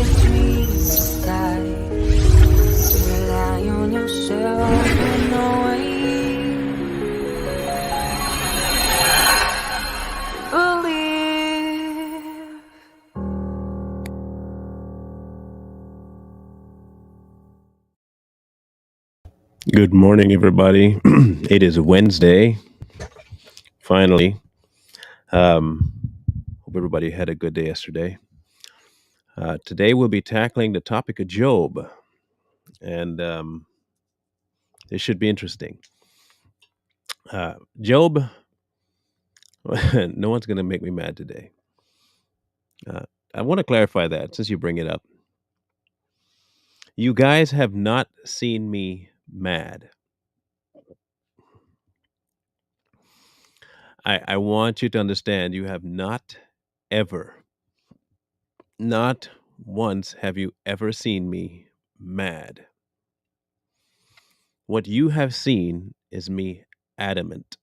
dreams die. Rely on yourself in no way. Believe. Good morning, everybody. It is Wednesday. Finally, hope everybody had a good day yesterday. Today, we'll be tackling the topic of Job, and it should be interesting. Job, no one's going to make me mad today. Uh, I want to clarify that since you bring it up. You guys have not seen me mad. I want you to understand you have not ever, not once have you ever seen me mad. What you have seen is me adamant.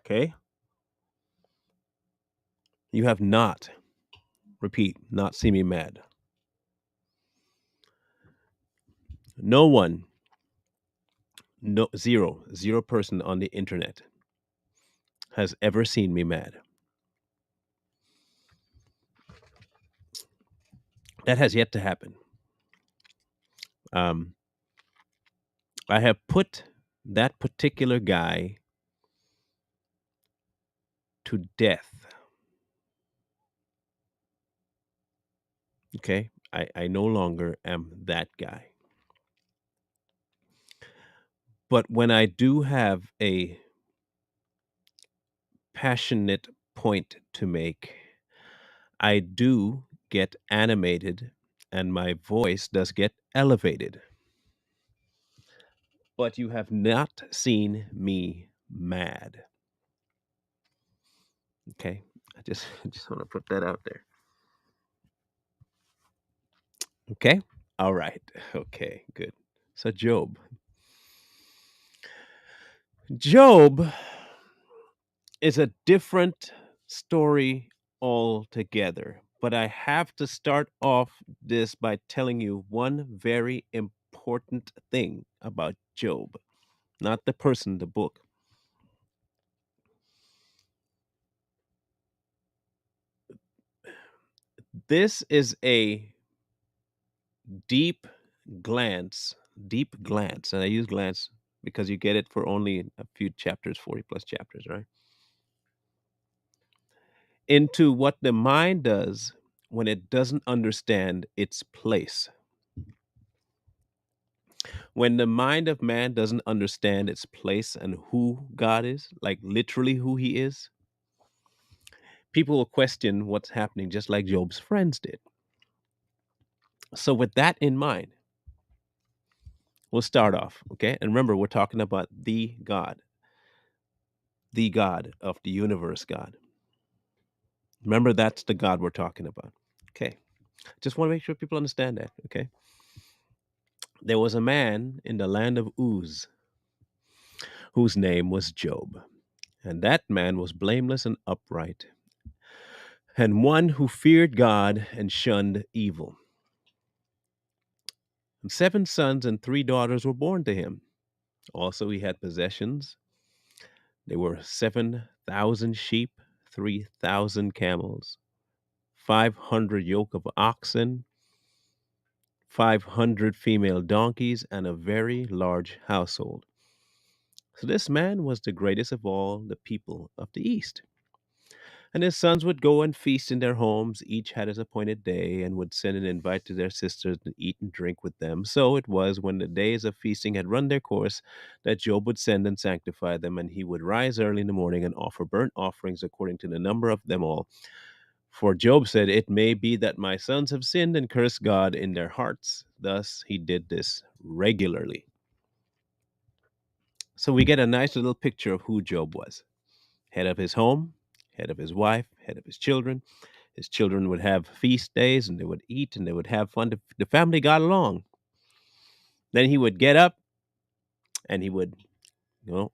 Okay? You have not, repeat, not seen me mad. No one, no zero person on the internet has ever seen me mad. That has yet to happen. Um, I have put that particular guy to death. Okay? I no longer am that guy. But when I do have a passionate point to make, I do get animated and my voice does get elevated. But you have not seen me mad. Okay? I just want to put that out there. Okay? All right. Okay, good. So Job is a different story altogether. But I have to start off this by telling you one very important thing about Job, not the person, the book. This is a deep deep glance, and I use glance because you get it for only a few chapters, 40 plus chapters, right? Into what the mind does when it doesn't understand its place. When the mind of man doesn't understand its place and who God is, like literally who he is, people will question what's happening just like Job's friends did. So, with that in mind, we'll start off, okay? And remember, we're talking about the God of the universe, God. Remember, that's the God we're talking about. Okay. Just want to make sure people understand that. Okay. There was a man in the land of Uz whose name was Job. And that man was blameless and upright, and one who feared God and shunned evil. And 7 sons and 3 daughters were born to him. Also, he had possessions. There were 7,000 sheep, 3,000 camels, 500 yoke of oxen, 500 female donkeys, and a very large household. So this man was the greatest of all the people of the East. And his sons would go and feast in their homes, each had his appointed day, and would send an invite to their sisters to eat and drink with them. So it was when the days of feasting had run their course that Job would send and sanctify them, and he would rise early in the morning and offer burnt offerings according to the number of them all. For Job said, "It may be that my sons have sinned and cursed God in their hearts." Thus he did this regularly. So we get a nice little picture of who Job was: head of his home, head of his wife, head of his children. His children would have feast days and they would eat and they would have fun. The family got along. Then he would get up and he would,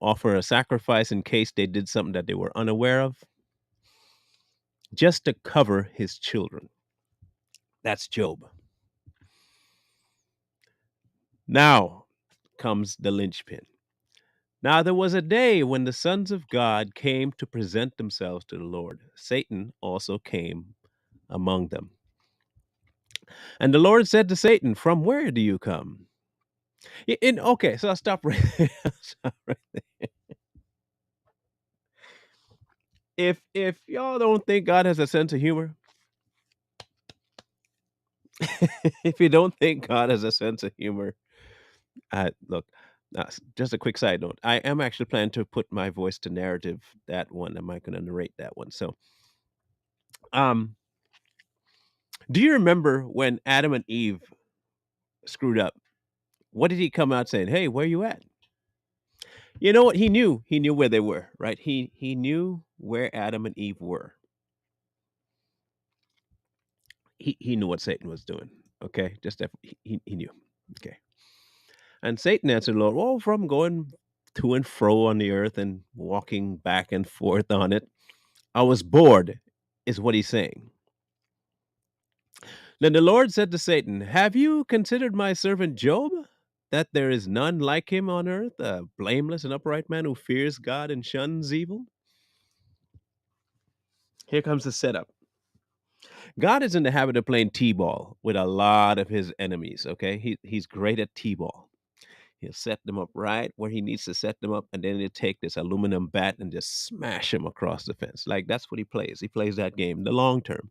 offer a sacrifice in case they did something that they were unaware of, just to cover his children. That's Job. Now comes the linchpin. Now there was a day when the sons of God came to present themselves to the Lord. Satan also came among them. And the Lord said to Satan, "From where do you come?" Okay, so I'll stop right there. Stop right there. If y'all don't think God has a sense of humor, if you don't think God has a sense of humor, look. Just a quick side note. I am actually planning to put my voice to narrative that one. Am I going to narrate that one? So, um, do you remember when Adam and Eve screwed up? What did he come out saying? Hey, where you at? You know what? He knew. He knew where they were, right? He knew where Adam and Eve were. He knew what Satan was doing. Okay, just he knew. Okay, and Satan answered, Lord, well, from going to and fro on the earth and walking back and forth on it, I was bored, is what he's saying. Then the Lord said to Satan, have you considered my servant Job? That there is none like him on earth, a blameless and upright man who fears God and shuns evil? Here comes the setup. God is in the habit of playing T-ball with a lot of his enemies, okay? He's great at T-ball. He'll set them up right where he needs to set them up, and then he'll take this aluminum bat and just smash them across the fence. Like, that's what he plays. He plays that game, the long term.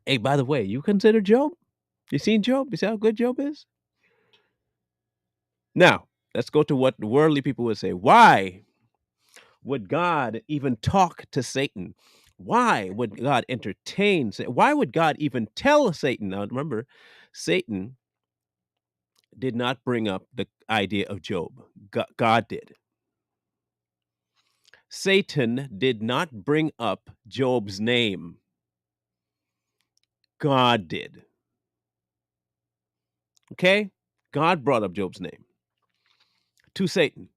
Hey, by the way, you consider Job? You seen Job? You see how good Job is? Now, let's go to what worldly people would say. Why would God even talk to Satan? Why would God entertain? Why would God even tell Satan? Now, remember, Satan did not bring up the idea of Job. God did. Satan did not bring up Job's name. God did. Okay? God brought up Job's name to Satan.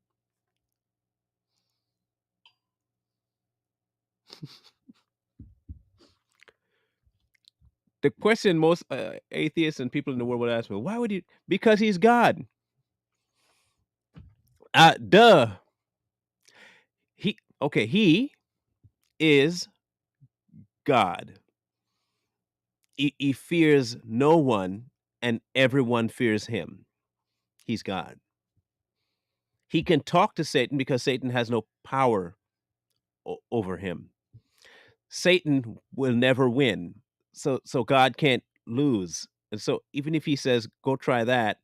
The question most atheists and people in the world would ask me, why would he? Because he's God. Duh. He is God. He fears no one and everyone fears him. He's God. He can talk to Satan because Satan has no power over him. Satan will never win. So God can't lose. And so even if he says go try that,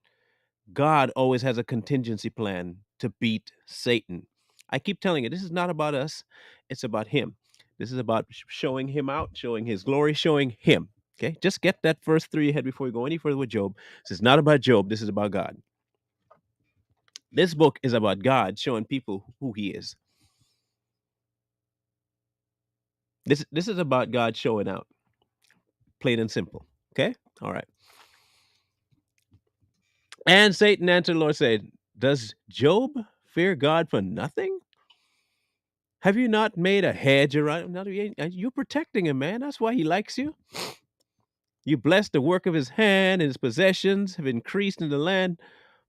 God always has a contingency plan to beat Satan. I keep telling you, this is not about us, it's about him. This is about showing him out, showing his glory, showing him. Okay? Just get that verse 3 ahead before you go any further with Job. This is not about Job, this is about God. This book is about God showing people who he is. This is about God showing out. Plain and simple. Okay? All right. And Satan answered the Lord, said, does Job fear God for nothing? Have you not made a hedge around him? No, you're protecting him, man. That's why he likes you. You bless the work of his hand, and his possessions have increased in the land.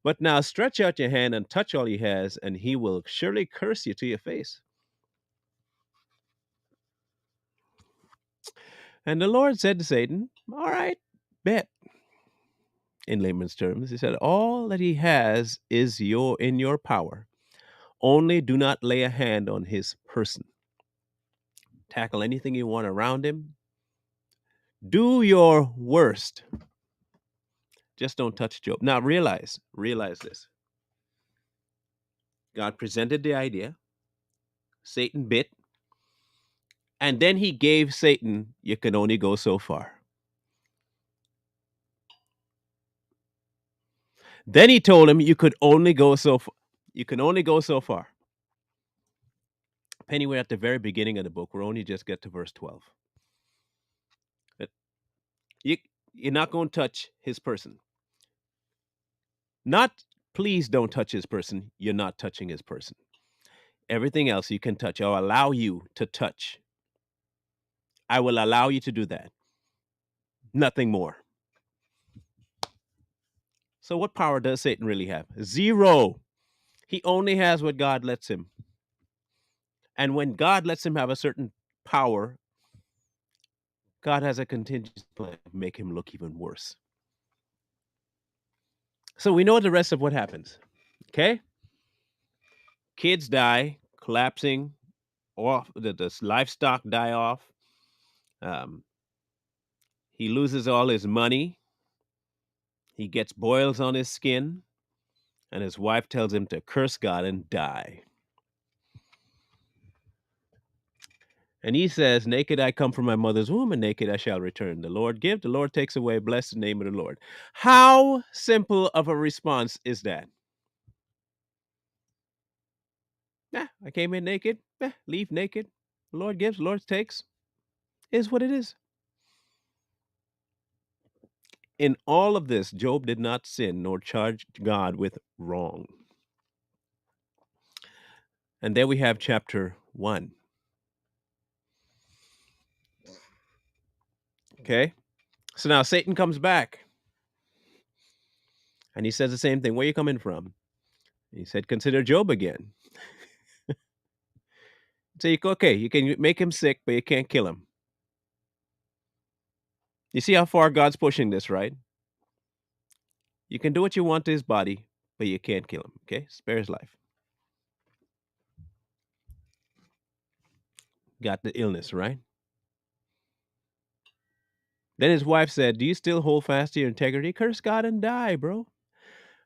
But now stretch out your hand and touch all he has, and he will surely curse you to your face. And the Lord said to Satan, all right, bet. In layman's terms, he said, all that he has is in your power. Only do not lay a hand on his person. Tackle anything you want around him. Do your worst. Just don't touch Job. Now realize this. God presented the idea. Satan bit. And then he gave Satan, you can only go so far. Then he told him, you could only go so far. You can only go so far. Penny, we're at the very beginning of the book. We're only just get to verse 12. That You, you're not going to touch his person. Not, please don't touch his person. You're not touching his person. Everything else you can touch. I'll allow you to touch. I will allow you to do that. Nothing more. So, what power does Satan really have? Zero. He only has what God lets him. And when God lets him have a certain power, God has a contingency plan to make him look even worse. So, we know the rest of what happens. Okay? Kids die, collapsing off, the livestock die off. Um, he loses all his money. He gets boils on his skin. And his wife tells him to curse God and die. And he says, naked I come from my mother's womb, and naked I shall return. The Lord give, the Lord takes away. Bless the name of the Lord. How simple of a response is that? I came in naked. Leave naked. The Lord gives, the Lord takes. Is what it is. In all of this, Job did not sin nor charge God with wrong. And there we have chapter 1. Okay? So now Satan comes back and he says the same thing. Where are you coming from? He said, consider Job again. So okay, you can make him sick, but you can't kill him. You see how far God's pushing this, right? You can do what you want to his body, but you can't kill him. Okay? Spare his life. Got the illness, right? Then his wife said, do you still hold fast to your integrity? Curse God and die, bro.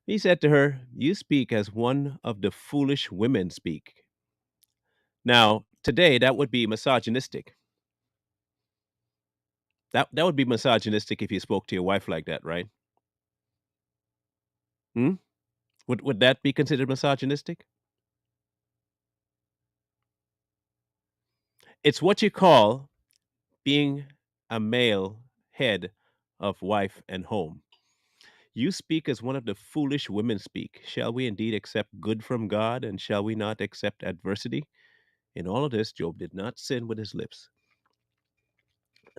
He said to her, you speak as one of the foolish women speak. Now, today, that would be misogynistic. That would be misogynistic if you spoke to your wife like that, right? Hmm? Would that be considered misogynistic? It's what you call being a male head of wife and home. You speak as one of the foolish women speak. Shall we indeed accept good from God, and shall we not accept adversity? In all of this, Job did not sin with his lips.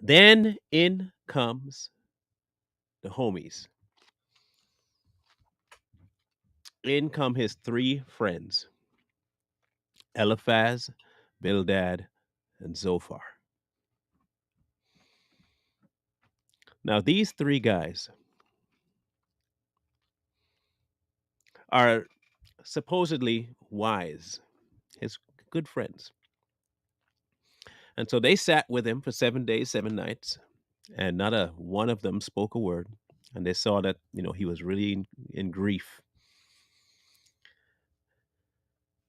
Then in comes the homies. In come his three friends, Eliphaz, Bildad, and Zophar. Now, these three guys are supposedly wise, his good friends. And so they sat with him for 7 days, 7 nights, and not a one of them spoke a word. And they saw that, he was really in grief.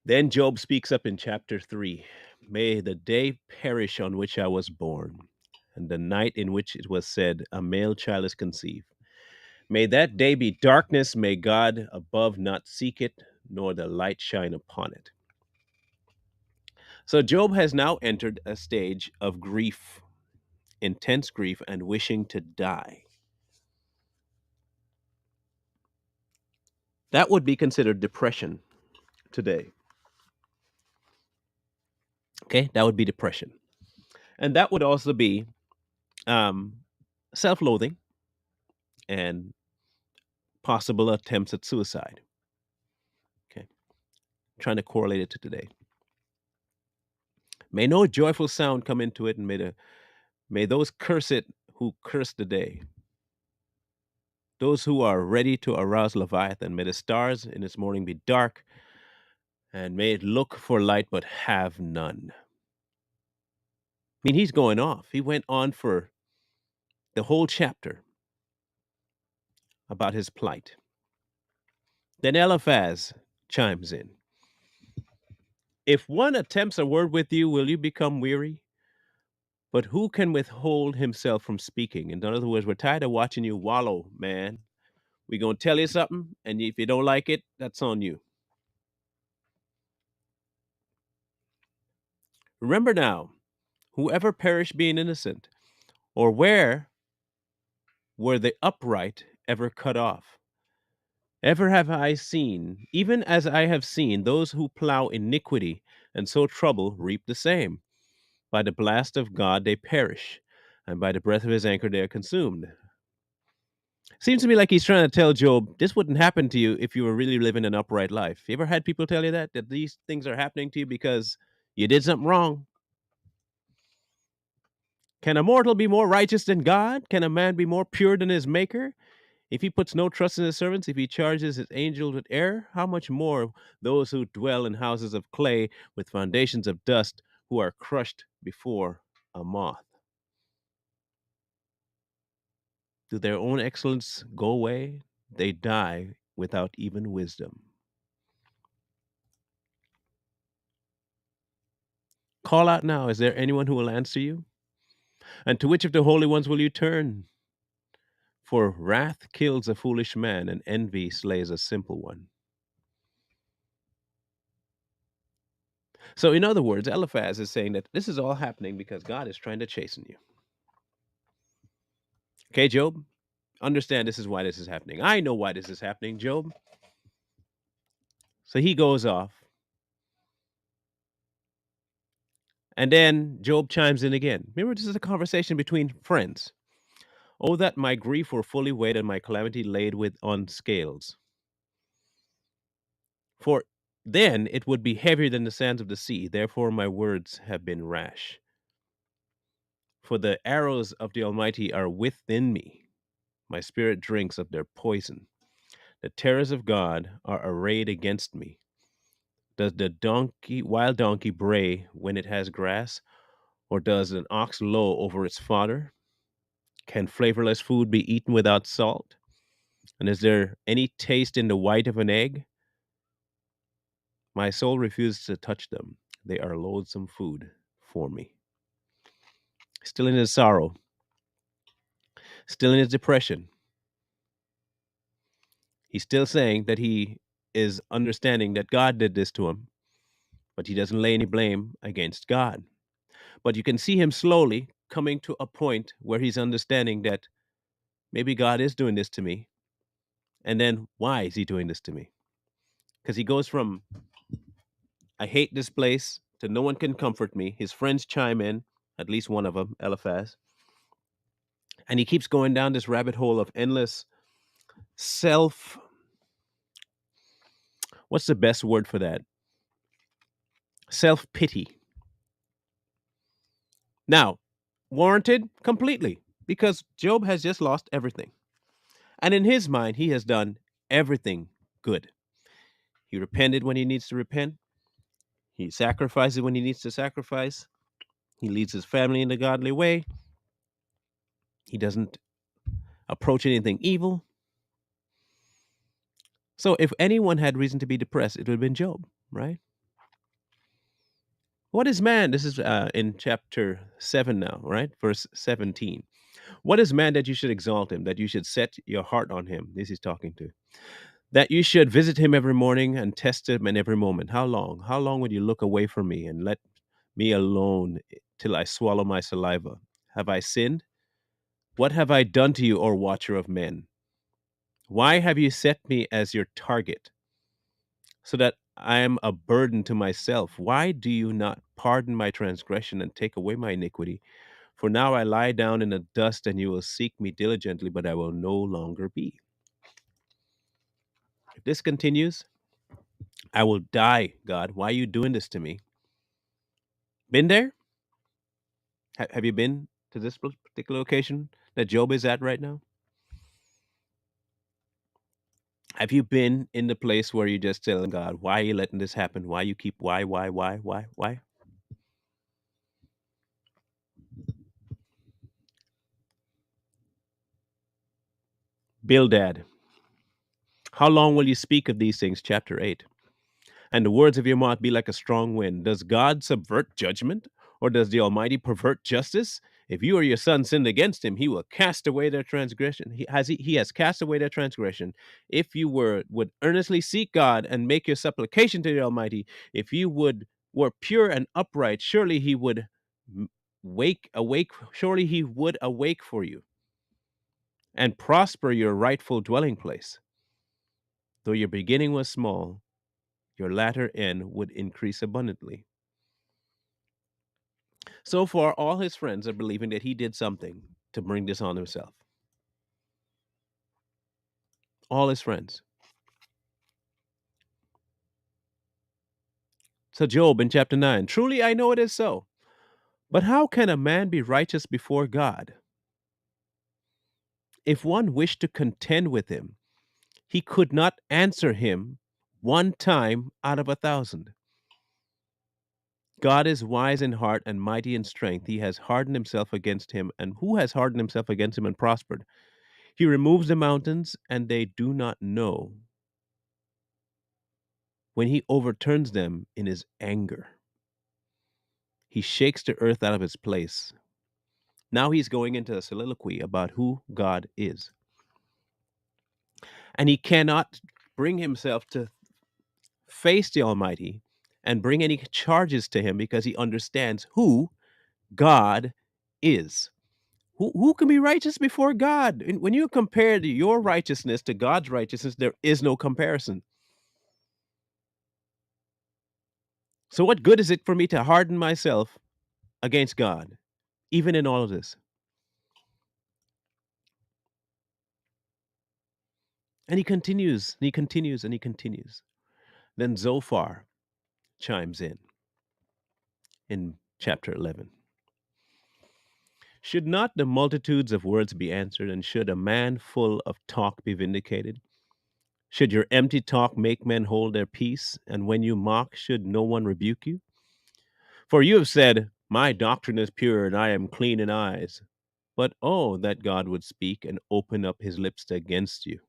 Then Job speaks up in chapter 3. May the day perish on which I was born, and the night in which it was said, a male child is conceived. May that day be darkness, may God above not seek it, nor the light shine upon it. So Job has now entered a stage of grief, intense grief, and wishing to die. That would be considered depression today. Okay, that would be depression. And that would also be um, self loathing and possible attempts at suicide. Okay, trying to correlate it to today. May no joyful sound come into it, and may those curse it who curse the day. Those who are ready to arouse Leviathan, may the stars in its morning be dark, and may it look for light but have none. I mean, he's going off. He went on for the whole chapter about his plight. Then Eliphaz chimes in. If one attempts a word with you, will you become weary? But who can withhold himself from speaking? In other words, we're tired of watching you wallow, man. We're going to tell you something, and if you don't like it, that's on you. Remember now, whoever perished being innocent, or where were the upright ever cut off? Ever have I seen, even as I have seen, those who plow iniquity and sow trouble reap the same. By the blast of God they perish, and by the breath of his anchor they are consumed. Seems to me like he's trying to tell Job, this wouldn't happen to you if you were really living an upright life. You ever had people tell you that? That these things are happening to you because you did something wrong? Can a mortal be more righteous than God? Can a man be more pure than his maker? If he puts no trust in his servants, if he charges his angels with error, how much more those who dwell in houses of clay with foundations of dust, who are crushed before a moth? Do their own excellence go away? They die without even wisdom. Call out now. Is there anyone who will answer you? And to which of the holy ones will you turn? For wrath kills a foolish man, and envy slays a simple one. So, in other words, Eliphaz is saying that this is all happening because God is trying to chasten you. Okay, Job? Understand this is why this is happening. I know why this is happening, Job. So he goes off. And then Job chimes in again. Remember, this is a conversation between friends. Oh, that my grief were fully weighed and my calamity laid with on scales. For then it would be heavier than the sands of the sea. Therefore, my words have been rash. For the arrows of the Almighty are within me. My spirit drinks of their poison. The terrors of God are arrayed against me. Does the wild donkey bray when it has grass, or does an ox low over its fodder? Can flavorless food be eaten without salt? And is there any taste in the white of an egg? My soul refuses to touch them. They are loathsome food for me. Still in his sorrow, still in his depression, he's still saying that he is understanding that God did this to him, but he doesn't lay any blame against God. But you can see him slowly coming to a point where he's understanding that maybe God is doing this to me. And then why is he doing this to me? Because he goes from, I hate this place, to no one can comfort me. His friends chime in, at least one of them, Eliphaz. And he keeps going down this rabbit hole of endless self. What's the best word for that? Self pity. Now, warranted completely because Job has just lost everything. And in his mind, he has done everything good. He repented when he needs to repent. He sacrifices when he needs to sacrifice. He leads his family in a godly way. He doesn't approach anything evil. So if anyone had reason to be depressed, it would have been Job, right? What is man? This is in chapter 7 now, right? Verse 17. What is man that you should exalt him, that you should set your heart on him? This is talking to. That you should visit him every morning and test him in every moment. How long? How long would you look away from me and let me alone till I swallow my saliva? Have I sinned? What have I done to you, O watcher of men? Why have you set me as your target, so that I am a burden to myself? Why do you not pardon my transgression and take away my iniquity? For now I lie down in the dust, and you will seek me diligently, but I will no longer be. If this continues, I will die, God. Why are you doing this to me? Been there? Have you been to this particular location that Job is at right now? Have you been in the place where you just telling God, why are you letting this happen? Why you keep, why? Bildad, how long will you speak of these things? Chapter 8. And the words of your mouth be like a strong wind. Does God subvert judgment, or does the Almighty pervert justice? If you or your son sinned against him, he will cast away their transgression. He has cast away their transgression. If you would earnestly seek God and make your supplication to the Almighty, if you were pure and upright, surely he would awake. Surely he would awake for you and prosper your rightful dwelling place. Though your beginning was small, your latter end would increase abundantly. So far, all his friends are believing that he did something to bring this on himself. All his friends. So, Job in chapter 9, truly I know it is so. But how can a man be righteous before God? If one wished to contend with him, he could not answer him one time out of 1,000. God is wise in heart and mighty in strength. He has hardened himself against him. And who has hardened himself against him and prospered? He removes the mountains, and they do not know when he overturns them in his anger. He shakes the earth out of its place. Now he's going into a soliloquy about who God is. And he cannot bring himself to face the Almighty and bring any charges to him because he understands who God is. Who can be righteous before God? And when you compare your righteousness to God's righteousness, there is no comparison. So, what good is it for me to harden myself against God, even in all of this? And he continues, and he continues, and he continues. Then Zophar chimes in chapter 11. Should not the multitudes of words be answered, and should a man full of talk be vindicated? Should your empty talk make men hold their peace, and when you mock, should no one rebuke you? For you have said, my doctrine is pure, and I am clean in eyes. But oh, that God would speak and open up his lips against you,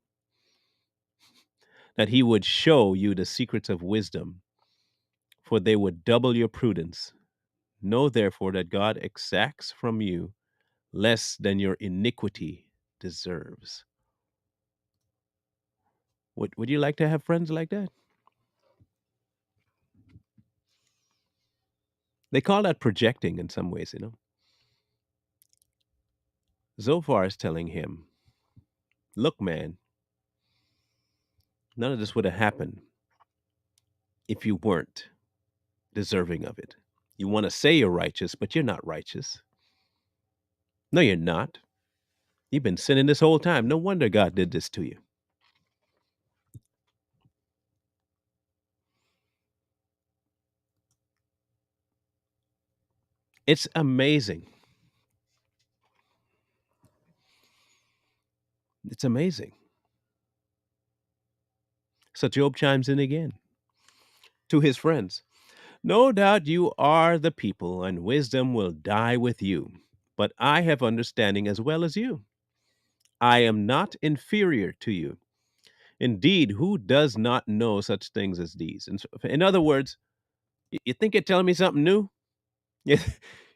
that he would show you the secrets of wisdom, for they would double your prudence. Know therefore that God exacts from you less than your iniquity deserves. Would you like to have friends like that? They call that projecting in some ways, you know. Zophar is telling him, look, man, none of this would have happened if you weren't deserving of it. You want to say you're righteous, but you're not righteous. No, you're not. You've been sinning this whole time. No wonder God did this to you. It's amazing. It's amazing. So Job chimes in again to his friends. No doubt you are the people, and wisdom will die with you. But I have understanding as well as you. I am not inferior to you. Indeed, who does not know such things as these? In other words, you think you're telling me something new? You,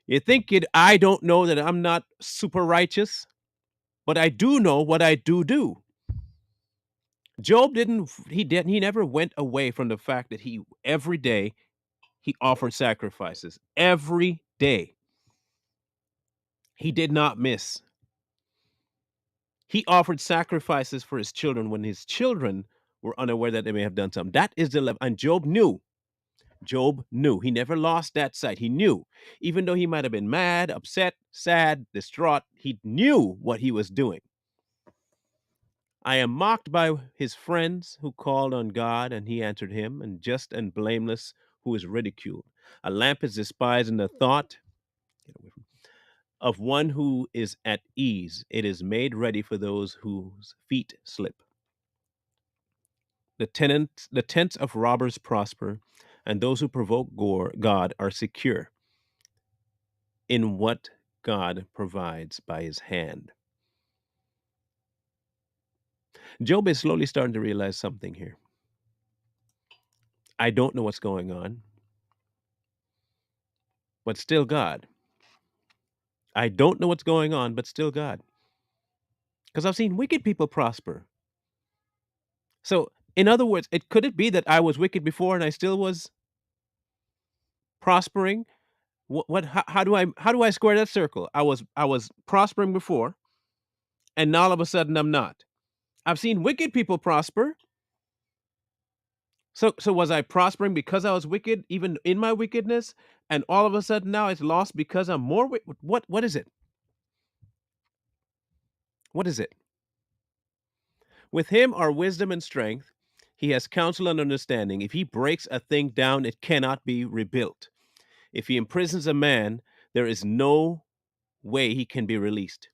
you think I don't know that I'm not super righteous? But I do know what I do. Job he never went away from the fact that he every day he offered sacrifices. Every day. He did not miss. He offered sacrifices for his children when his children were unaware that they may have done something. That is the level. And Job knew. Job knew. He never lost that sight. He knew. Even though he might have been mad, upset, sad, distraught, he knew what he was doing. I am mocked by his friends who called on God, and he answered him, and just and blameless who is ridiculed. A lamp is despised in the thought of one who is at ease. It is made ready for those whose feet slip. The tents of robbers prosper, and those who provoke God are secure in what God provides by his hand. Job is slowly starting to realize something here. I don't know what's going on, but still God. I don't know what's going on, but still God. Because I've seen wicked people prosper. So, in other words, could it be that I was wicked before and I still was prospering? How do I square that circle? I was prospering before, and now all of a sudden I'm not. I've seen wicked people prosper, So was I prospering because I was wicked, even in my wickedness, and all of a sudden now it's lost because I'm more what is it? What is it? With him are wisdom and strength. He has counsel and understanding. If he breaks a thing down, it cannot be rebuilt. If he imprisons a man, there is no way he can be released.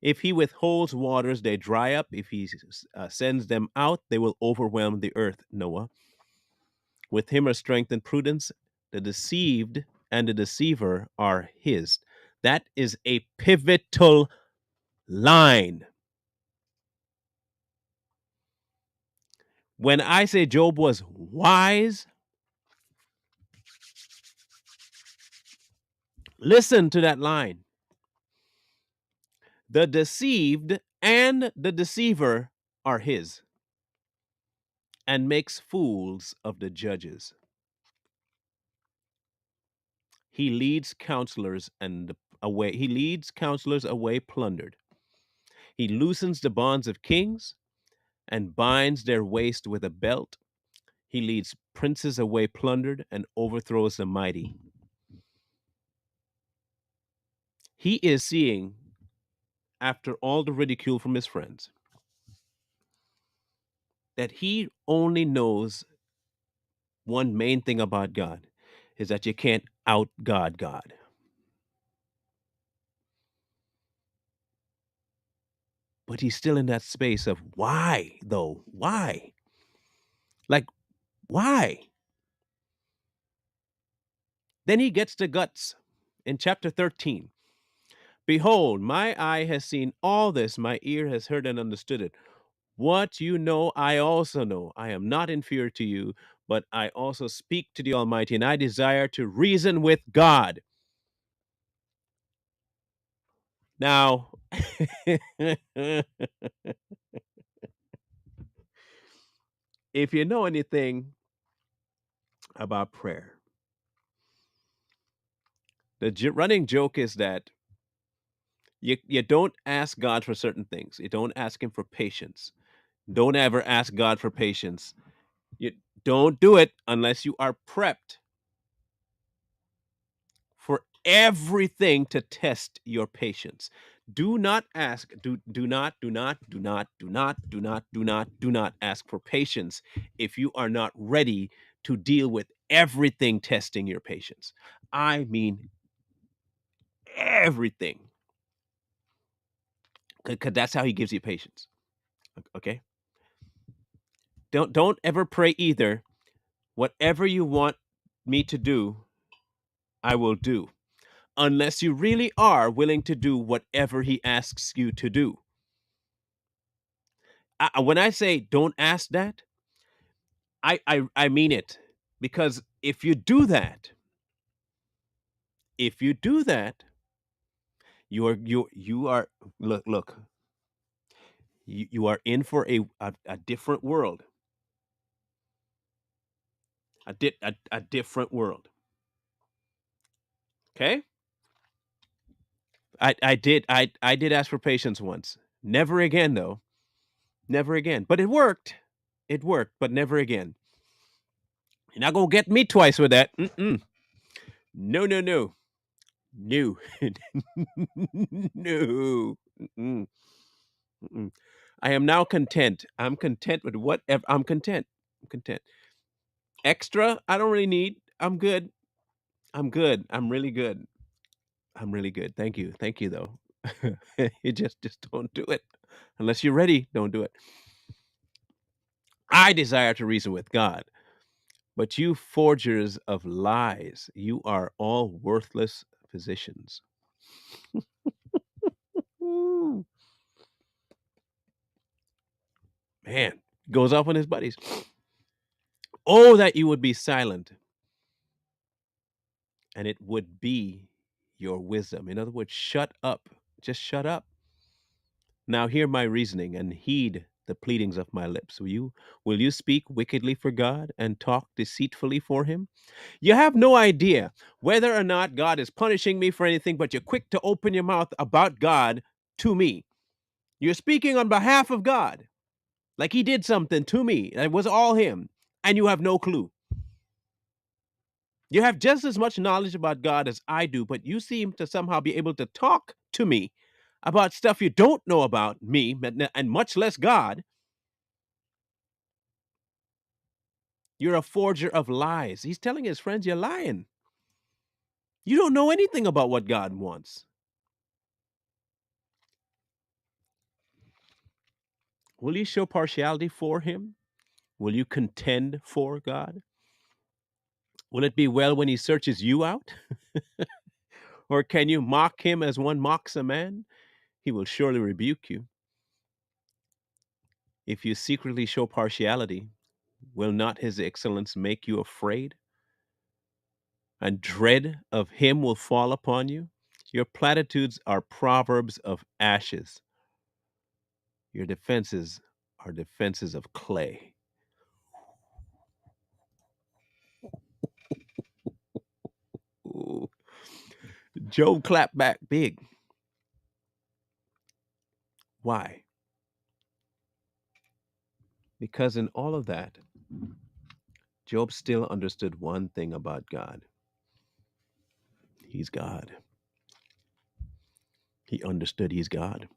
If he withholds waters, they dry up. If he sends them out, they will overwhelm the earth, Noah. With him are strength and prudence. The deceived and the deceiver are his. That is a pivotal line. When I say Job was wise, listen to that line. The deceived and the deceiver are his, and makes fools of the judges. He leads counselors and away. He leads counselors away plundered. He loosens the bonds of kings and binds their waist with a belt. He leads princes away plundered and overthrows the mighty. He is seeing, after all the ridicule from his friends, that he only knows one main thing about God is that you can't out God. But he's still in that space of why, though? Why? Like, why? Then he gets the guts in chapter 13. Behold, my eye has seen all this, my ear has heard and understood it. What you know, I also know. I am not inferior to you, but I also speak to the Almighty, and I desire to reason with God. Now, if you know anything about prayer, the running joke is that you don't ask God for certain things. You don't ask Him for patience. Don't ever ask God for patience. You don't do it unless you are prepped for everything to test your patience. Do not ask, do not ask for patience if you are not ready to deal with everything testing your patience. I mean, everything. Because that's how he gives you patience. Okay? Don't ever pray either. Whatever you want me to do, I will do. Unless you really are willing to do whatever he asks you to do. When I say don't ask that, I mean it, because if you do that, you are look, you are in for a different world, a different world. Okay, I did ask for patience once. Never again though, never again. But it worked, but never again. You're not gonna get me twice with that. Mm-mm. No, no, no. No. No. Mm-mm. Mm-mm. I am now content. I'm content with whatever. I'm content. I'm content. Extra, I don't really need. I'm good. I'm good. I'm really good. I'm really good. Thank you. Thank you though. You just don't do it. Unless you're ready, don't do it. I desire to reason with God, but you forgers of lies, you are all worthless physicians. Ooh, man, goes off on his buddies. Oh, that you would be silent, and it would be your wisdom. In other words, shut up. Just shut up. Now hear my reasoning and heed the pleadings of my lips. Will you speak wickedly for God and talk deceitfully for him? You have no idea whether or not God is punishing me for anything, but you're quick to open your mouth about God to me. You're speaking on behalf of God. Like he did something to me. It was all him. And you have no clue. You have just as much knowledge about God as I do, but you seem to somehow be able to talk to me about stuff you don't know about me, and much less God. You're a forger of lies. He's telling his friends, you're lying. You don't know anything about what God wants. Will you show partiality for him? Will you contend for God? Will it be well when he searches you out? Or can you mock him as one mocks a man? He will surely rebuke you. If you secretly show partiality, will not his excellence make you afraid? And dread of him will fall upon you? Your platitudes are proverbs of ashes. Your defenses are defenses of clay. Ooh. Job clapped back big. Why? Because in all of that, Job still understood one thing about God. He's God. He understood he's God.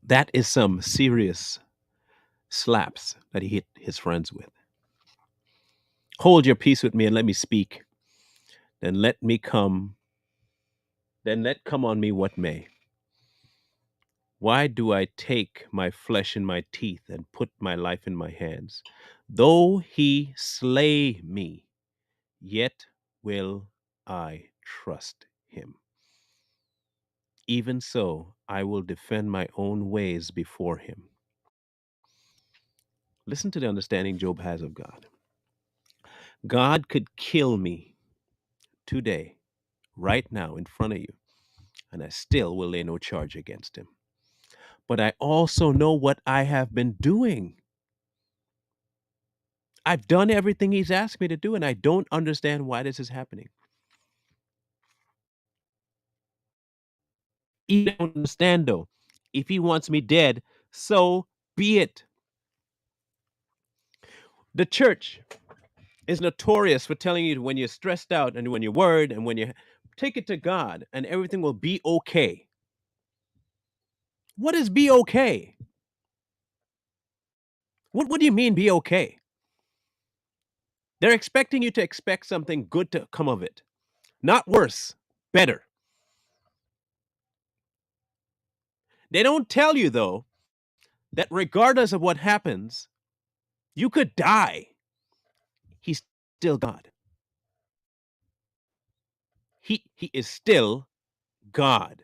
That is some serious slaps that he hit his friends with. Hold your peace with me and let me speak. Then let me come, then let come on me what may. Why do I take my flesh in my teeth and put my life in my hands? Though he slay me, yet will I trust him. Even so, I will defend my own ways before him. Listen to the understanding Job has of God. God could kill me today, right now, in front of you, and I still will lay no charge against him. But I also know what I have been doing. I've done everything he's asked me to do, and I don't understand why this is happening. He don't understand though. If he wants me dead, so be it. The church is notorious for telling you when you're stressed out and when you're worried and when you take it to God and everything will be okay. What is be okay? What do you mean be okay? They're expecting you to expect something good to come of it, not worse, better. They don't tell you though that regardless of what happens, you could die. He's still God. He is still God.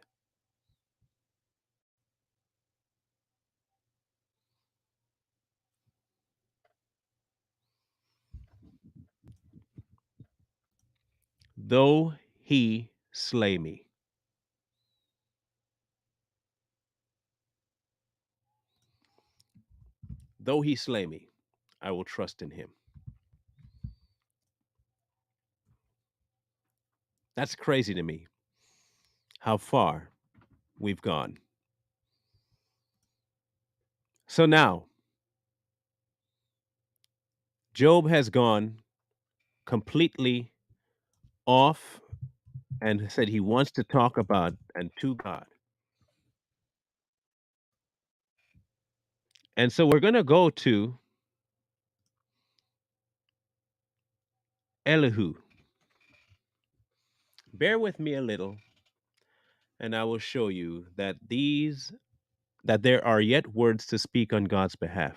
Though he slay me. Though he slay me, I will trust in him. That's crazy to me how far we've gone. So now, Job has gone completely off and said he wants to talk about and to God. And so we're going to go to Elihu. Bear with me a little, and I will show you that there are yet words to speak on God's behalf.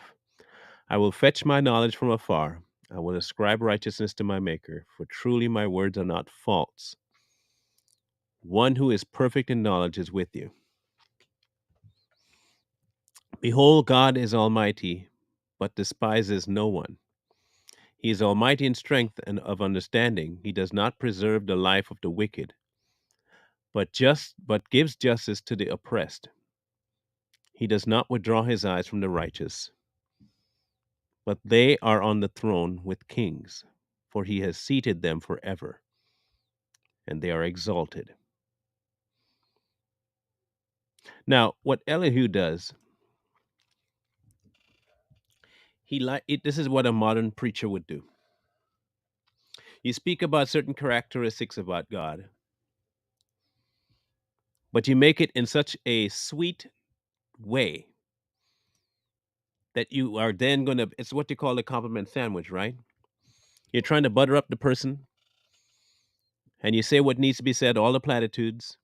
I will fetch my knowledge from afar. I will ascribe righteousness to my Maker, for truly my words are not false. One who is perfect in knowledge is with you. Behold, God is almighty, but despises no one. He is almighty in strength and of understanding. He does not preserve the life of the wicked, but gives justice to the oppressed. He does not withdraw his eyes from the righteous, but they are on the throne with kings, for he has seated them forever, and they are exalted. Now, what Elihu does, this is what a modern preacher would do. You speak about certain characteristics about God, but you make it in such a sweet way that you are then going to, it's what you call a compliment sandwich, right? You're trying to butter up the person and you say what needs to be said, all the platitudes.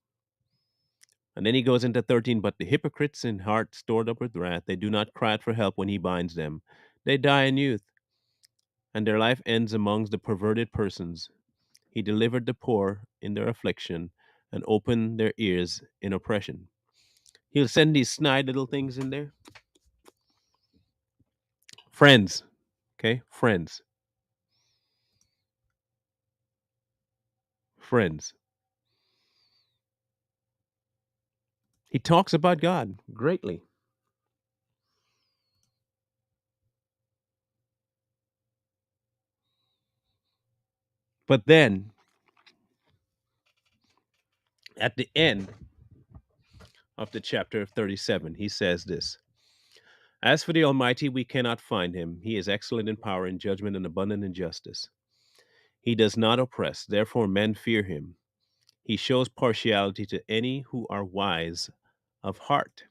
And then he goes into 13, but the hypocrites in heart stored up with wrath, they do not cry out for help when he binds them. They die in youth, and their life ends amongst the perverted persons. He delivered the poor in their affliction and opened their ears in oppression. He'll send these snide little things in there. Friends, okay? Friends. He talks about God greatly. But then at the end of the chapter 37, he says this: As for the Almighty, we cannot find him. He is excellent in power, in judgment, and abundant in justice. He does not oppress, therefore men fear him. He shows partiality to any who are wise of heart.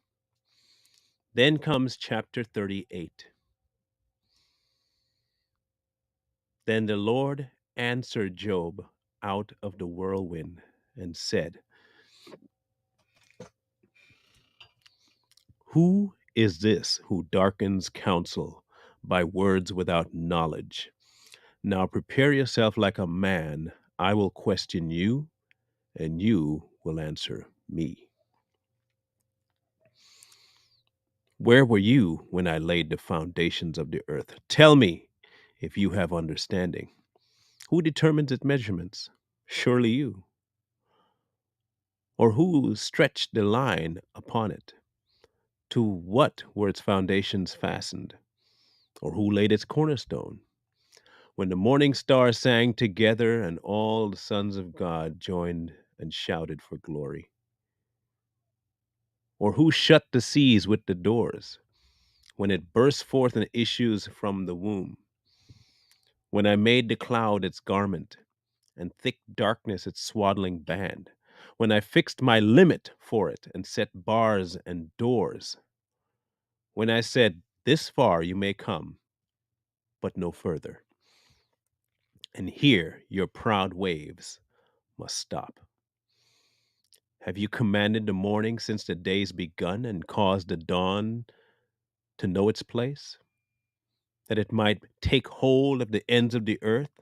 Then comes chapter 38. Then the Lord answered Job out of the whirlwind and said, Who is this who darkens counsel by words without knowledge? Now prepare yourself like a man. I will question you, and you will answer me. Where were you when I laid the foundations of the earth? Tell me if you have understanding. Who determines its measurements? Surely you. Or who stretched the line upon it? To what were its foundations fastened? Or who laid its cornerstone? When the morning stars sang together and all the sons of God joined and shouted for glory? Or who shut the seas with the doors when it burst forth and issues from the womb? When I made the cloud its garment and thick darkness its swaddling band? When I fixed my limit for it and set bars and doors? When I said, This far you may come, but no further, and here your proud waves must stop? Have you commanded the morning since the day's begun and caused the dawn to know its place, that it might take hold of the ends of the earth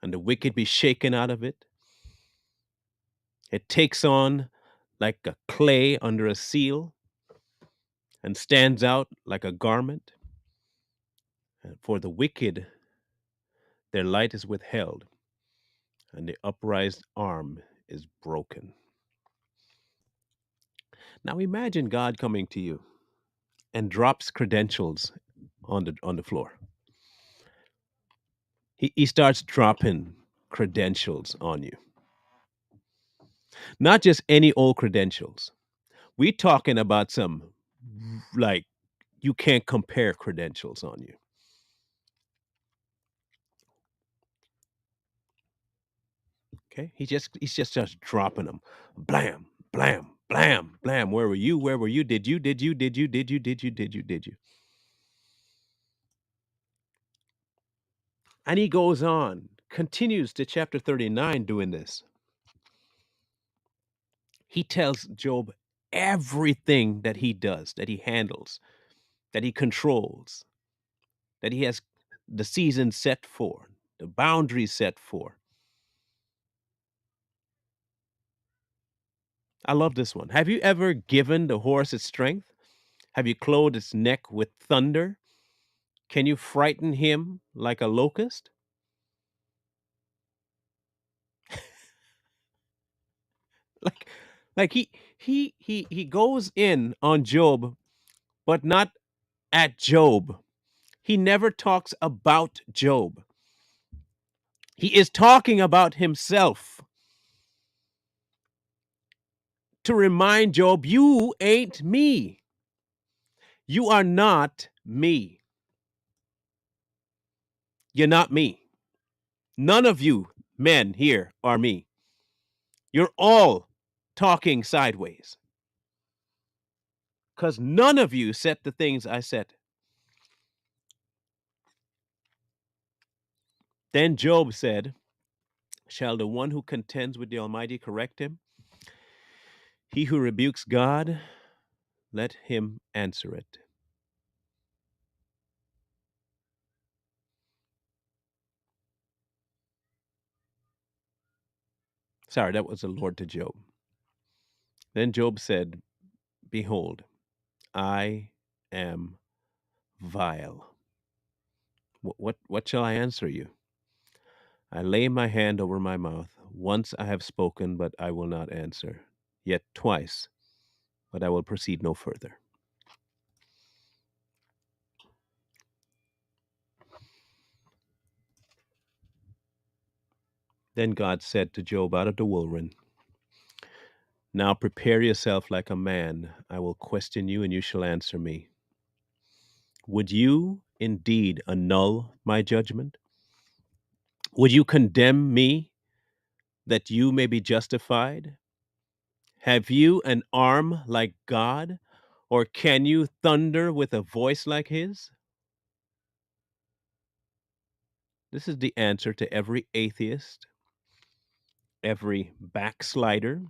and the wicked be shaken out of it? It takes on like a clay under a seal and stands out like a garment. And for the wicked, their light is withheld, and the upraised arm is broken. Now imagine God coming to you and drops credentials on the floor. He starts dropping credentials on you. Not just any old credentials. We talking about some like you can't compare credentials on you. Okay? He's just dropping them. Blam, blam, blam, blam. Where were you? Where were you? Did you? And he goes on, continues to chapter 39 doing this. He tells Job everything that he does, that he handles, that he controls, that he has the season set for, the boundaries set for. I love this one. Have you ever given the horse its strength? Have you clothed its neck with thunder? Can you frighten him like a locust? Like like he goes in on Job, but not at Job. He never talks about Job. He is talking about himself. to remind Job, you ain't me. You are not me. You're not me. None of you men here are me. You're all talking sideways because none of you said the things I said. Then Job said, shall the one who contends with the Almighty correct him? He who rebukes God, let him answer it. Sorry, that was the Lord to Job. Then Job said, behold, I am vile. What shall I answer you? I lay my hand over my mouth. Once I have spoken, but I will not answer. Yet twice, but I will proceed no further. Then God said to Job out of the whirlwind, now prepare yourself like a man. I will question you, and you shall answer me. Would you indeed annul my judgment? Would you condemn me that you may be justified? Have you an arm like God? Or can you thunder with a voice like his? This is the answer to every atheist, every backslider,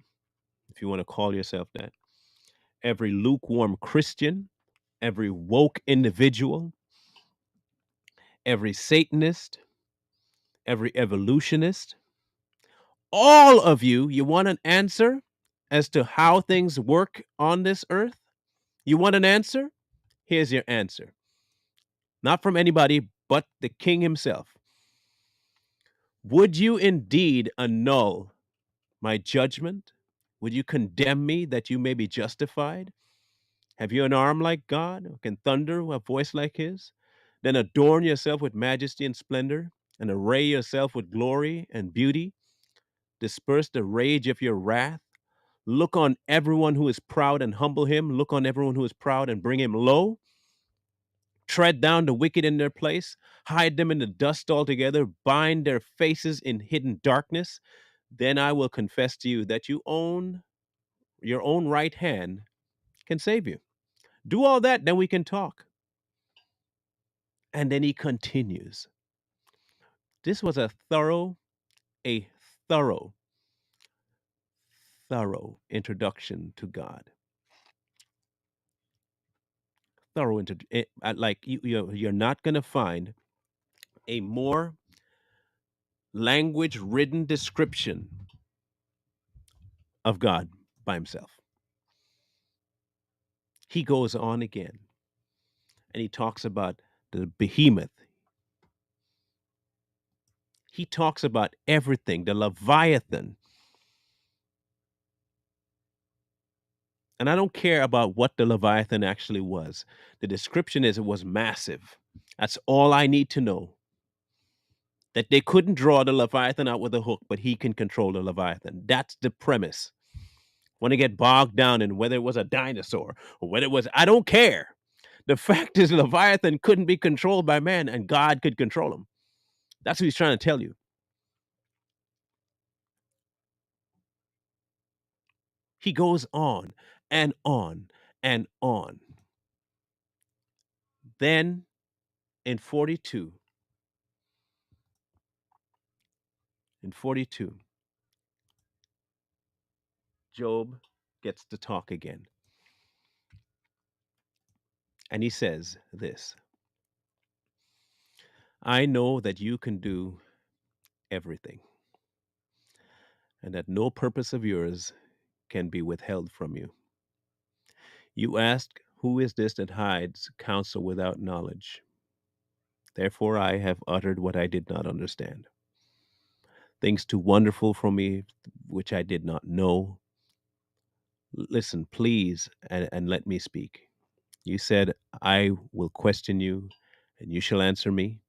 if you want to call yourself that, every lukewarm Christian, every woke individual, every Satanist, every evolutionist. All of you, you want an answer as to how things work on this earth? You want an answer? Here's your answer. Not from anybody but the king himself. Would you indeed annul my judgment? Would you condemn me that you may be justified? Have you an arm like God, who can thunder with a voice like his? Then adorn yourself with majesty and splendor, and array yourself with glory and beauty. Disperse the rage of your wrath. Look on everyone who is proud and humble him. Look on everyone who is proud and bring him low. Tread down the wicked in their place. Hide them in the dust altogether. Bind their faces in hidden darkness. Then I will confess to you that your own right hand can save you. Do all that, then we can talk. And then he continues. This was a thorough, thorough introduction to God. Like you're not going to find a more language ridden description of God by himself. He goes on again and he talks about the behemoth. He talks about everything, the Leviathan. And I don't care about what the Leviathan actually was. The description is it was massive. That's all I need to know. That they couldn't draw the Leviathan out with a hook, but he can control the Leviathan. That's the premise. When they get bogged down in whether it was a dinosaur or whether it was, I don't care. The fact is, Leviathan couldn't be controlled by man, and God could control him. That's what he's trying to tell you. He goes on and on and on. Then in 42, in 42, Job gets to talk again. And he says this, I know that you can do everything, and that no purpose of yours can be withheld from you. You ask, who is this that hides counsel without knowledge? Therefore, I have uttered what I did not understand. Things too wonderful for me, which I did not know. Listen, please, and let me speak. You said, I will question you, and you shall answer me.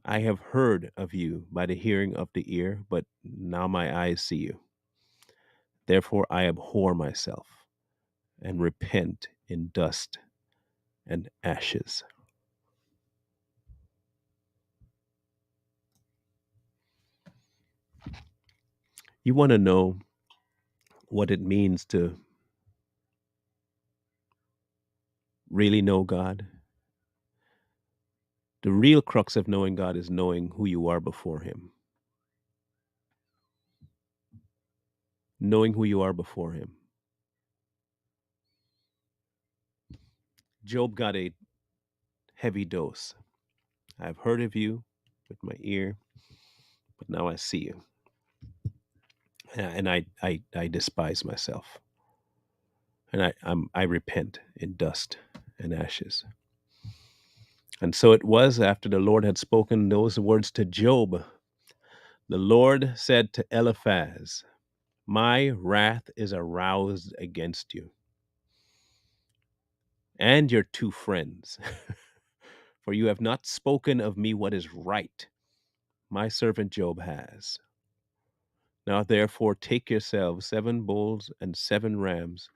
I have heard of you by the hearing of the ear, but now my eyes see you. Therefore, I abhor myself and repent in dust and ashes. You want to know what it means to really know God? The real crux of knowing God is knowing who you are before Him. Knowing who you are before Him. Job got a heavy dose. I've heard of you with my ear, but now I see you. And I despise myself. And I repent in dust and ashes. And so it was after the Lord had spoken those words to Job. The Lord said to Eliphaz, my wrath is aroused against you and your two friends, for you have not spoken of me what is right. My servant Job has. Now therefore take yourselves 7 bulls and 7 rams,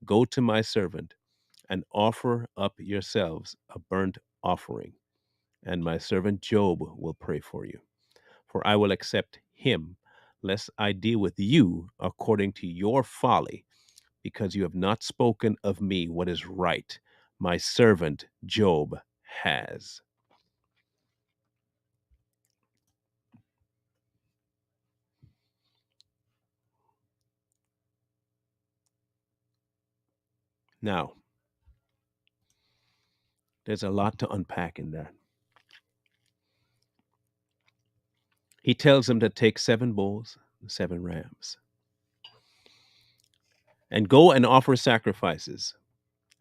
go to my servant, and offer up yourselves a burnt offering, and my servant Job will pray for you. For I will accept him, lest I deal with you according to your folly, because you have not spoken of me what is right. My servant Job has. Now, there's a lot to unpack in that. He tells them to take 7 bulls, 7 rams, and go and offer sacrifices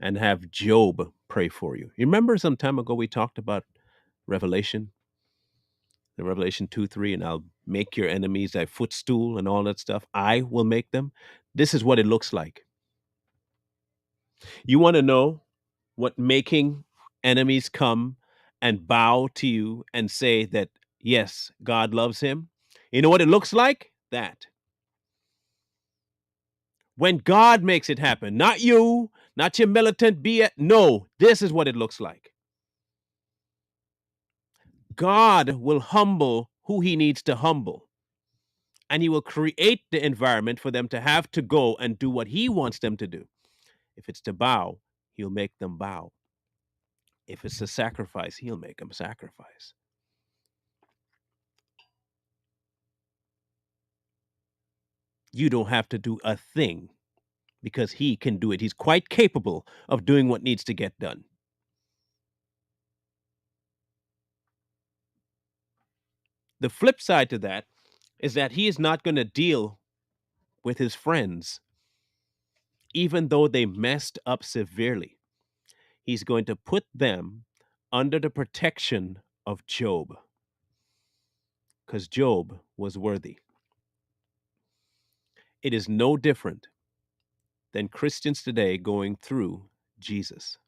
and have Job pray for you. You remember some time ago we talked about Revelation, the Revelation 2 3, and I'll make your enemies thy footstool and all that stuff. I will make them. This is what it looks like. You want to know what making enemies come and bow to you and say that, yes, God loves him? You know what it looks like? That. When God makes it happen, not you, not your militant BS. No, this is what it looks like. God will humble who he needs to humble, and he will create the environment for them to have to go and do what he wants them to do. If it's to bow, he'll make them bow. If it's to sacrifice, he'll make them sacrifice. You don't have to do a thing because he can do it. He's quite capable of doing what needs to get done. The flip side to that is that he is not going to deal with his friends, even though they messed up severely. He's going to put them under the protection of Job because Job was worthy. It is no different than Christians today going through Jesus.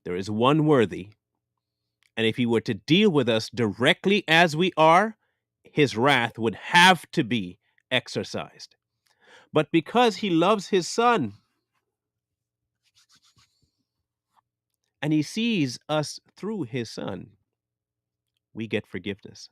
There is one worthy, and if he were to deal with us directly as we are, his wrath would have to be exercised. But because he loves his son and he sees us through his son, we get forgiveness.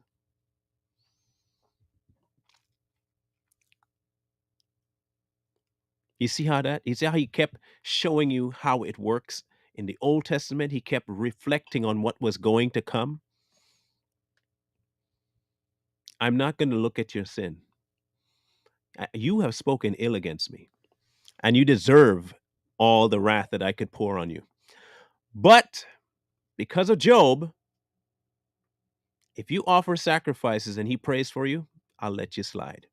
You see how that? You see how he kept showing you how it works in the Old Testament? He kept reflecting on what was going to come. I'm not going to look at your sin. You have spoken ill against me, and you deserve all the wrath that I could pour on you. But because of Job, if you offer sacrifices and he prays for you, I'll let you slide.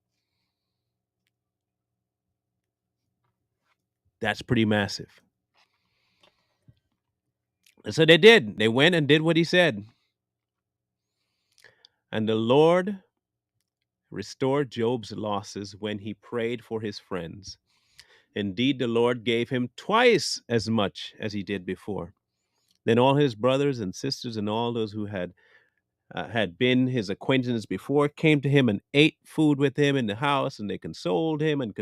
That's pretty massive. And so they did. They went and did what he said. And the Lord restored Job's losses when he prayed for his friends. Indeed, the Lord gave him twice as much as he did before. Then all his brothers and sisters and all those who had had been his acquaintance before, came to him and ate food with him in the house, and they consoled him and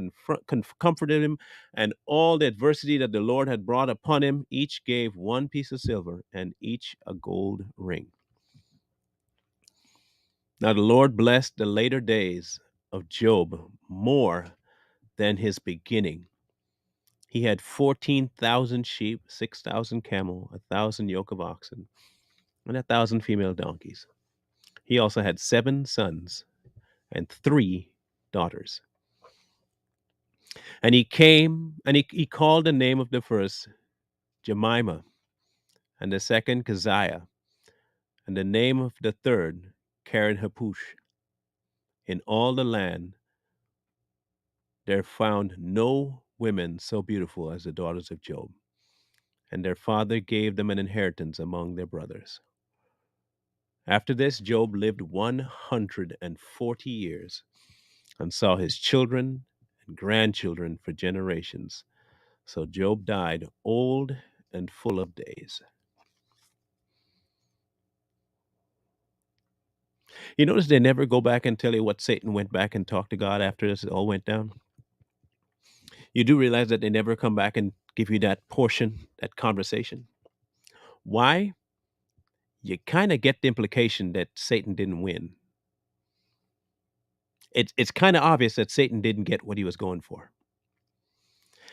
comforted him. And all the adversity that the Lord had brought upon him, each gave one piece of silver and each a gold ring. Now the Lord blessed the later days of Job more than his beginning. He had 14,000 sheep, 6,000 camel, 1,000 yoke of oxen, and 1,000 female donkeys. He also had 7 sons and 3 daughters. And he came and he called the name of the first Jemima, and the second Keziah, and the name of the third Karen Hapush. In all the land there found no women so beautiful as the daughters of Job, and their father gave them an inheritance among their brothers. After this, Job lived 140 years and saw his children and grandchildren for generations. So Job died old and full of days. You notice they never go back and tell you what Satan went back and talked to God after this all went down? You do realize that they never come back and give you that portion, that conversation. Why? You kind of get the implication that Satan didn't win. It's kind of obvious that Satan didn't get what he was going for.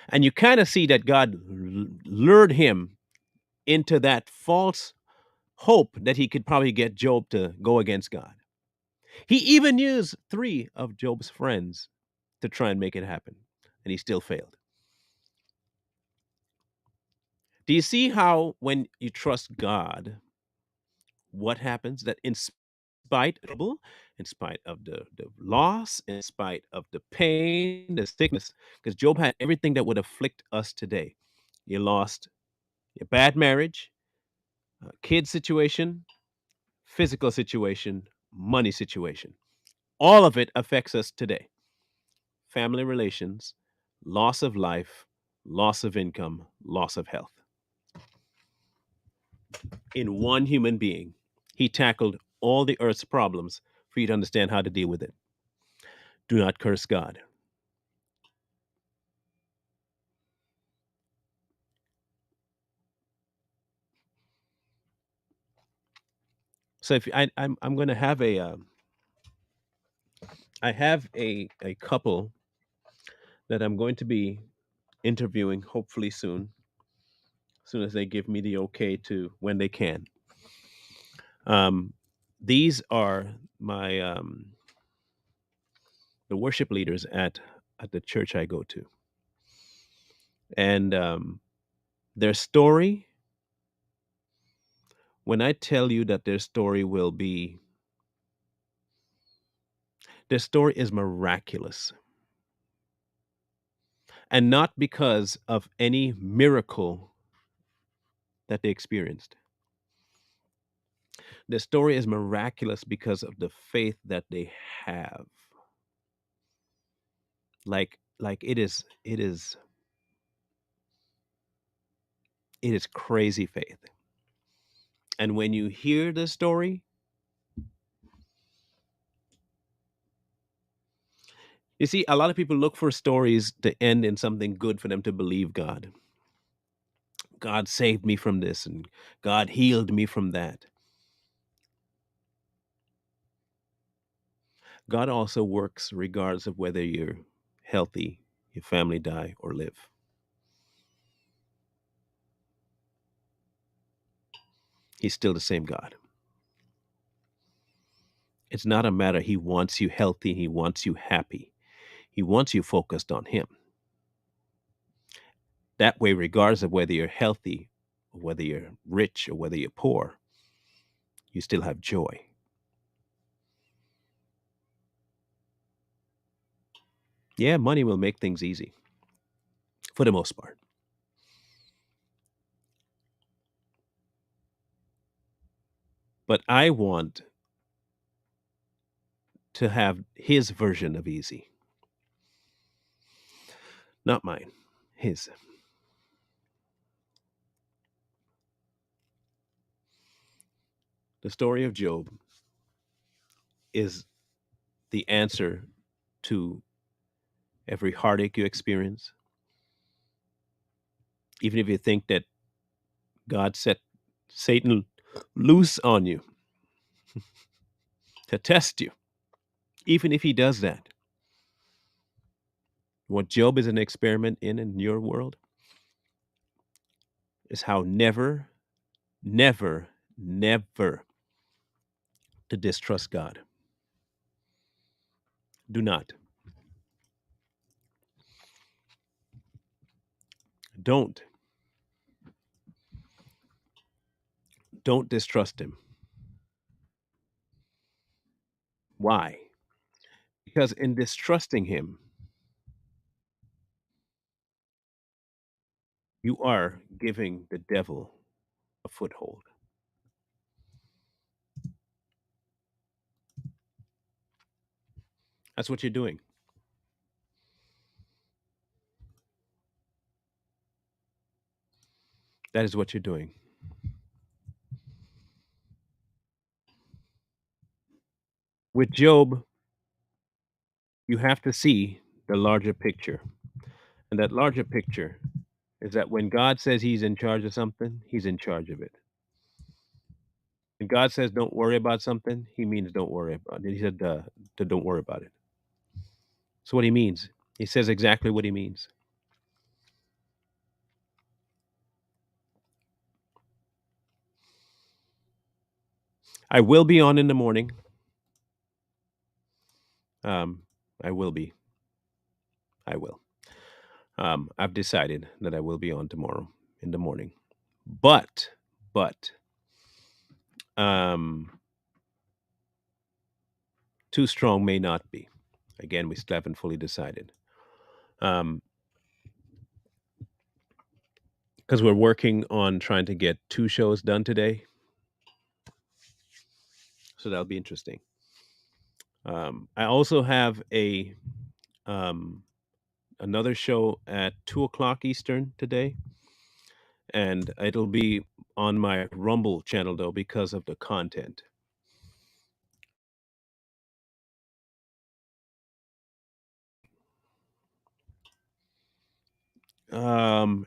And you kind of see that God lured him into that false hope that he could probably get Job to go against God. He even used 3 of Job's friends to try and make it happen, and he still failed. Do you see how when you trust God, what happens? That in spite of trouble, in spite of the loss, in spite of the pain, the sickness, because Job had everything that would afflict us today. You lost your bad marriage, kid situation, physical situation, money situation. All of it affects us today. Family relations, loss of life, loss of income, loss of health. In one human being, he tackled all the earth's problems for you to understand how to deal with it. Do not curse God. So if I'm going to have I have a couple that I'm going to be interviewing hopefully soon, as soon as they give me the okay to when they can. Um, these are my the worship leaders at the church I go to, and their story. When I tell you that their story is miraculous, and not because of any miracle that they experienced. Their story is miraculous because of the faith that they have. Like it is crazy faith. And when you hear the story, you see, a lot of people look for stories to end in something good for them to believe God. God saved me from this and God healed me from that. God also works regardless of whether you're healthy, your family die, or live. He's still the same God. It's not a matter he wants you healthy, he wants you happy. He wants you focused on him. That way, regardless of whether you're healthy, or whether you're rich, or whether you're poor, you still have joy. Yeah, money will make things easy for the most part. But I want to have his version of easy, not mine, his. The story of Job. is the answer to every heartache you experience, even if you think that God set Satan loose on you to test you, even if he does that. What Job is an experiment in your world is how never, never, never to distrust God. Do not. Don't. Don't distrust him. Why? Because in distrusting him, you are giving the devil a foothold. That's what you're doing. That is what you're doing. With Job, you have to see the larger picture. And that larger picture is that when God says he's in charge of something, he's in charge of it. When God says don't worry about something, he means don't worry about it. He said, don't worry about it. That's what he means. He says exactly what he means. I will be on in the morning. Um, I will be. I will. I've decided that I will be on tomorrow in the morning. But, um, too strong may not be. Again, we still haven't fully decided. Um, because we're working on trying to get 2 shows done today, so that'll be interesting. I also have a um, another show at 2 o'clock Eastern today, and it'll be on my Rumble channel though because of the content.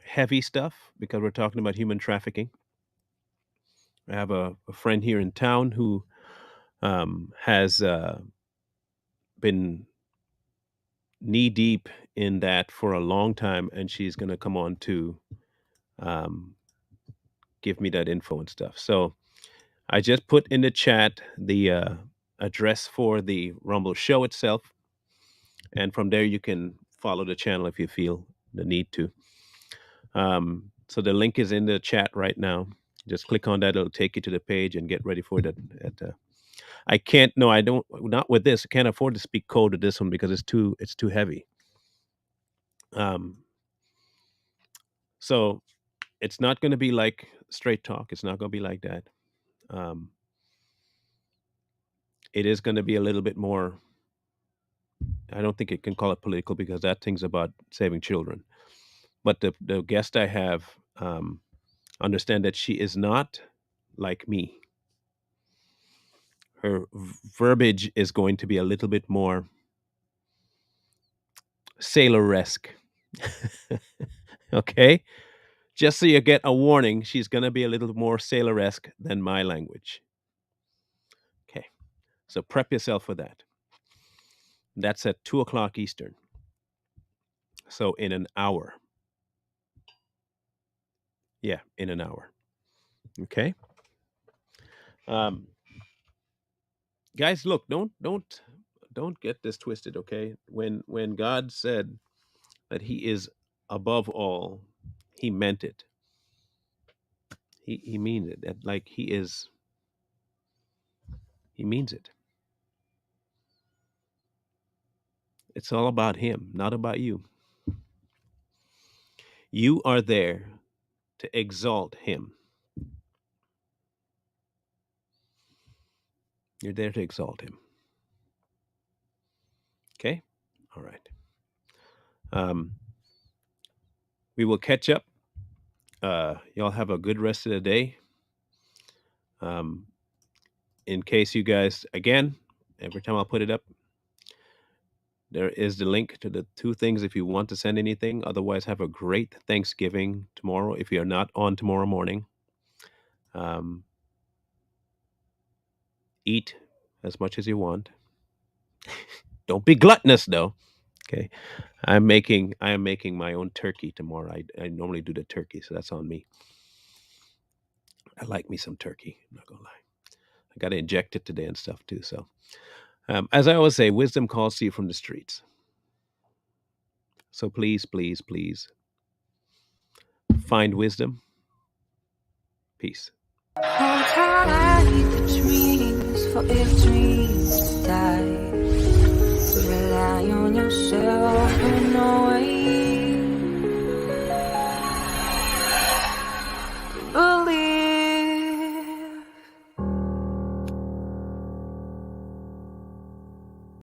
Heavy stuff because we're talking about human trafficking. I have a friend here in town who has been knee deep in that for a long time, and she's going to come on to um, give me that info and stuff. So I just put in the chat the address for the Rumble show itself, and from there you can follow the channel if you feel the need to. So the link is in the chat right now. Just click on that; it'll take you to the page and get ready for that. I can't. No, I don't. Not with this. I can't afford to speak code to this one because it's too heavy. Um, so it's not going to be like straight talk. It's not going to be like that. Um, it is going to be a little bit more. I don't think it can call it political because that thing's about saving children. But the guest I have, understand that she is not like me. Her verbiage is going to be a little bit more sailor-esque. Okay, just so you get a warning, she's going to be a little more sailor-esque than my language. Okay, so prep yourself for that. That's at 2 o'clock Eastern. So in an hour. Yeah, in an hour. Okay. Um, guys, look, don't get this twisted. Okay, when God said that He is above all, He meant it. He means it. That like He is. He means it. It's all about Him, not about you. You are there to exalt Him. You're there to exalt Him. Okay. All right. Um, we will catch up. Y'all have a good rest of the day. Um, in case you guys, again, Every time I put it up, there is the link to the two things if you want to send anything. Otherwise, have a great Thanksgiving tomorrow if you're not on tomorrow morning. Um, Eat as much as you want. Don't be gluttonous though. Okay. I am making my own turkey tomorrow. I normally do the turkey, so that's on me. I like me some turkey. I'm not gonna lie. I got to inject it today and stuff too. So, as I always say, wisdom calls to you from the streets. So please, please, please find wisdom. Peace. Hold tight the dreams, for if dreams die, rely on yourself and know